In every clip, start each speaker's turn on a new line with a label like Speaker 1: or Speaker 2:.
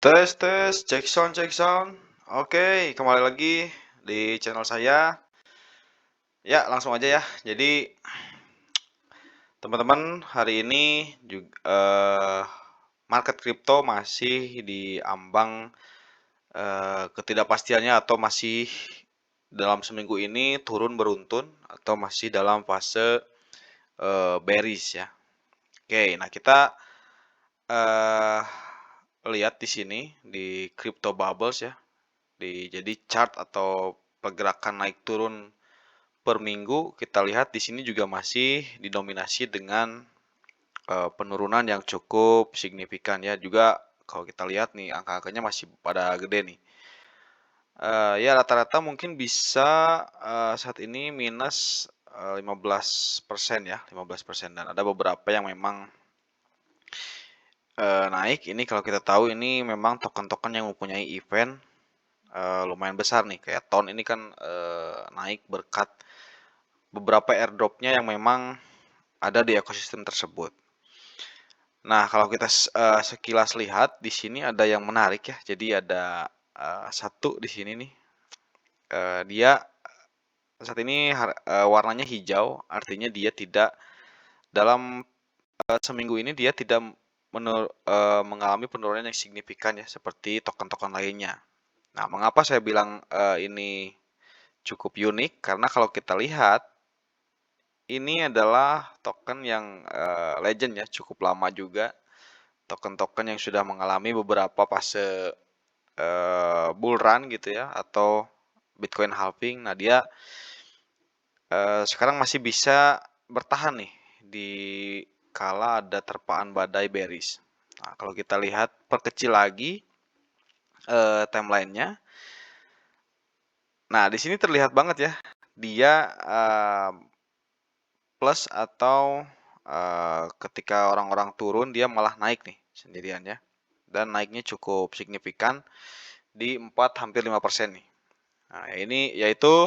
Speaker 1: Tes tes, cek sound. Oke, kembali lagi di channel saya. Ya, langsung aja ya. Jadi, teman-teman, hari ini juga market crypto masih di ambang ketidakpastiannya atau masih dalam seminggu ini turun beruntun atau masih dalam fase bearish ya. Oke, nah kita eh lihat di sini di crypto bubbles ya. Jadi chart atau pergerakan naik turun per minggu kita lihat di sini juga masih didominasi dengan penurunan yang cukup signifikan ya. Juga kalau kita lihat nih angka-angkanya masih pada gede nih. Ya rata-rata mungkin bisa saat ini minus 15% ya, 15%, dan ada beberapa yang memang naik. Ini kalau kita tahu ini memang token-token yang mempunyai event lumayan besar nih, kayak TON ini kan naik berkat beberapa airdropnya yang memang ada di ekosistem tersebut. Nah, kalau kita sekilas lihat di sini ada yang menarik ya. Jadi ada satu di sini nih. Dia saat ini warnanya hijau, artinya dia tidak dalam seminggu ini dia tidak mengalami penurunan yang signifikan ya, seperti token-token lainnya. Nah, mengapa saya bilang ini cukup unik? Karena kalau kita lihat ini adalah token yang legend ya, cukup lama juga. Token-token yang sudah mengalami beberapa fase bull run gitu ya, atau Bitcoin halving. Nah, dia sekarang masih bisa bertahan nih di kala ada terpaan badai bearish. Nah, kalau kita lihat perkecil lagi timelinenya. Nah, di sini terlihat banget ya, dia plus atau ketika orang-orang turun dia malah naik nih sendirian ya. Dan naiknya cukup signifikan di 4 hampir 5% nih. Nah, ini yaitu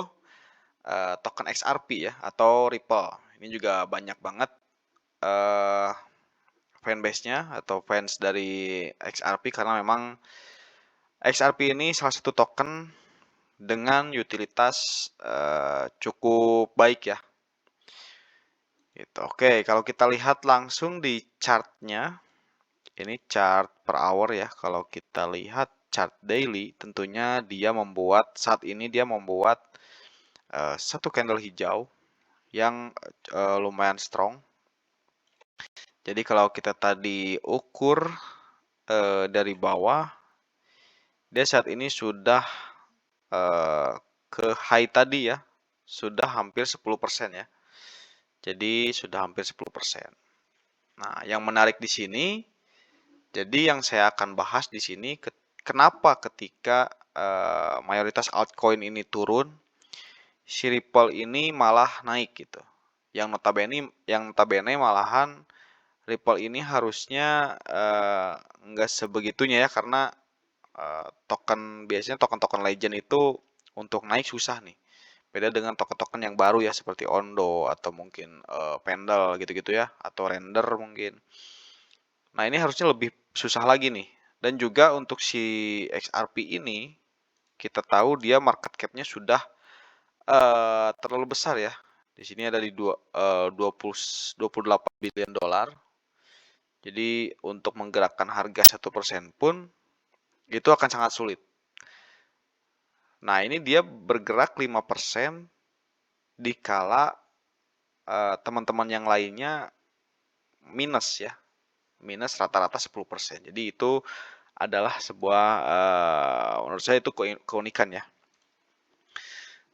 Speaker 1: token XRP ya atau Ripple. Ini juga banyak banget fanbase-nya atau fans dari XRP karena memang XRP ini salah satu token dengan utilitas cukup baik ya. Gitu. Oke, kalau kita lihat langsung di chartnya, ini chart per hour ya. Kalau kita lihat chart daily, tentunya dia membuat saat ini dia membuat satu candle hijau yang lumayan strong. Jadi kalau kita tadi ukur dari bawah, dia saat ini sudah ke high tadi ya, sudah hampir 10% ya. Jadi sudah hampir 10%. Nah, yang menarik di sini, jadi yang saya akan bahas di sini, kenapa ketika mayoritas altcoin ini turun, si Ripple ini malah naik gitu. Yang notabene malahan Ripple ini harusnya nggak sebegitunya ya, karena biasanya token-token legend itu untuk naik susah nih. Beda dengan token-token yang baru ya, seperti Ondo atau mungkin Pendle gitu-gitu ya, atau Render mungkin. Nah, ini harusnya lebih susah lagi nih. Dan juga untuk si XRP ini, kita tahu dia market cap-nya sudah terlalu besar ya. Di sini ada di 28 billion dolar. Jadi untuk menggerakkan harga 1% pun itu akan sangat sulit. Nah, ini dia bergerak 5% dikala teman-teman yang lainnya minus ya. Minus rata-rata 10%. Jadi itu adalah sebuah menurut saya itu keunikan ya.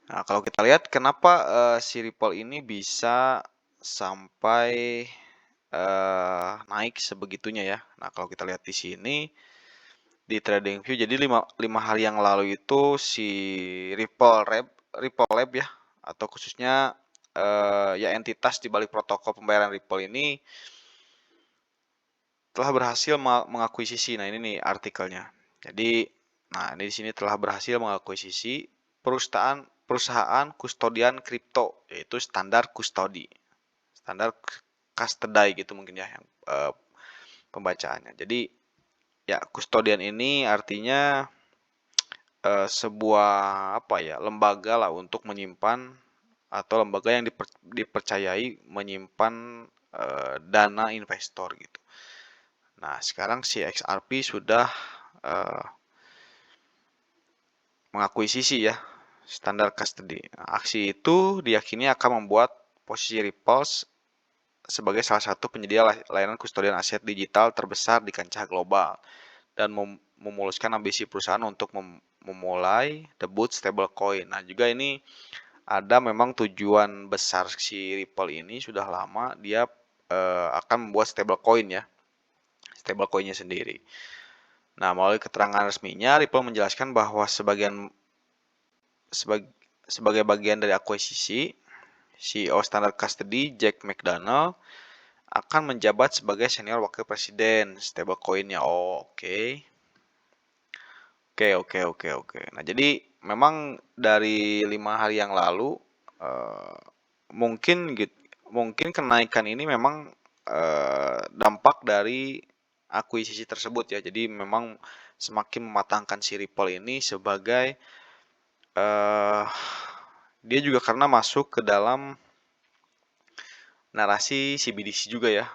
Speaker 1: Nah, kalau kita lihat kenapa si Ripple ini bisa sampai naik sebegitunya ya. Nah, kalau kita lihat di sini di TradingView, jadi 5 hari yang lalu itu si Ripple Lab ya, atau khususnya ya entitas di balik protokol pembayaran Ripple ini telah berhasil mengakuisisi. Nah, ini nih artikelnya. Jadi, nah ini di sini telah berhasil mengakuisisi perusahaan kustodian kripto, yaitu Standard Custody. Standard Custody gitu mungkin ya yang pembacaannya. Jadi Ya, kustodian ini artinya sebuah apa ya, lembaga lah untuk menyimpan atau lembaga yang dipercayai menyimpan dana investor gitu. Nah, sekarang si XRP sudah eh, mengakuisisi ya standar custody. Nah, aksi itu diyakini akan membuat posisi Ripple sebagai salah satu penyedia layanan kustodian aset digital terbesar di kancah global dan memuluskan ambisi perusahaan untuk memulai debut stablecoin. Nah, juga ini ada memang tujuan besar si Ripple ini sudah lama dia akan membuat stablecoin ya, stablecoinnya sendiri. Nah, melalui keterangan resminya, Ripple menjelaskan bahwa sebagai bagian dari akuisisi, CEO Standard Custody Jack McDonald akan menjabat sebagai senior wakil presiden stablecoin-nya. Oh, oke. Oke. Nah, jadi memang dari 5 hari yang lalu eh, mungkin kenaikan ini memang dampak dari akuisisi tersebut ya. Jadi memang semakin mematangkan si Ripple ini sebagai eh dia juga karena masuk ke dalam narasi CBDC juga ya.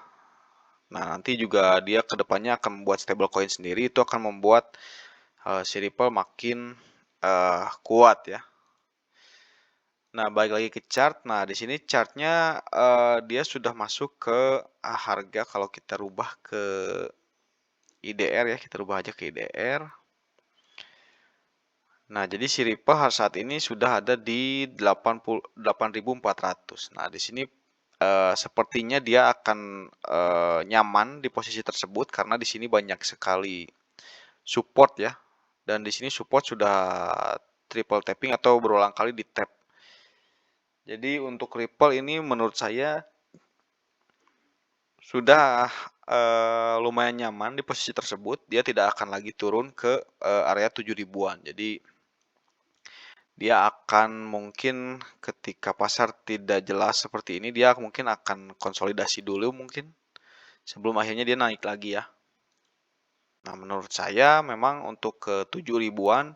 Speaker 1: Nah, nanti juga dia kedepannya akan membuat stablecoin sendiri, itu akan membuat si Ripple makin kuat ya. Nah, balik lagi ke chart. Nah, di sini chartnya dia sudah masuk ke harga kalau kita rubah ke IDR ya, kita rubah aja ke IDR. Nah, jadi si Ripple saat ini sudah ada di 8.400. Nah, di sini sepertinya dia akan nyaman di posisi tersebut karena di sini banyak sekali support ya. Dan di sini support sudah triple tapping atau berulang kali di tap. Jadi untuk Ripple ini menurut saya sudah lumayan nyaman di posisi tersebut. Dia tidak akan lagi turun ke area 7 ribuan. Jadi dia akan mungkin ketika pasar tidak jelas seperti ini, dia mungkin akan konsolidasi dulu mungkin sebelum akhirnya dia naik lagi ya. Nah, menurut saya memang untuk ke 7 ribuan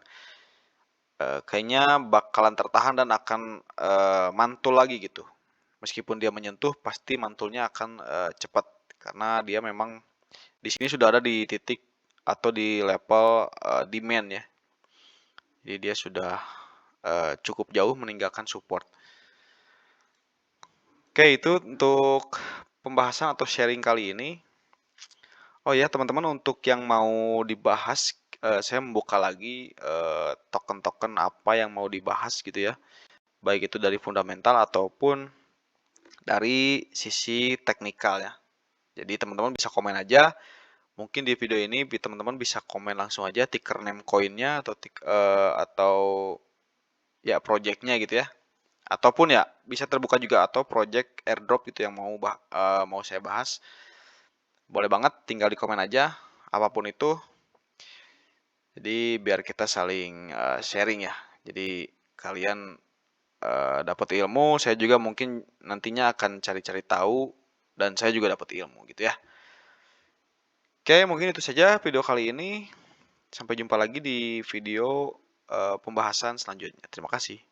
Speaker 1: kayaknya bakalan tertahan dan akan mantul lagi gitu. Meskipun dia menyentuh, pasti mantulnya akan cepat karena dia memang di sini sudah ada di titik atau di level demand ya. Jadi dia sudah cukup jauh meninggalkan support. Oke, itu untuk pembahasan atau sharing kali ini. Oh ya, teman-teman, untuk yang mau dibahas, saya membuka lagi token-token apa yang mau dibahas gitu ya. Baik itu dari fundamental ataupun dari sisi teknikal ya. Jadi teman-teman bisa komen aja. Mungkin di video ini teman-teman bisa komen langsung aja ticker name coinnya atau ya projectnya gitu ya. Ataupun ya bisa terbuka juga atau project airdrop gitu yang mau saya bahas. Boleh banget tinggal di komen aja apapun itu. Jadi biar kita saling sharing ya. Jadi kalian dapat ilmu, saya juga mungkin nantinya akan cari-cari tahu dan saya juga dapat ilmu gitu ya. Oke, mungkin itu saja video kali ini. Sampai jumpa lagi di video pembahasan selanjutnya. Terima kasih.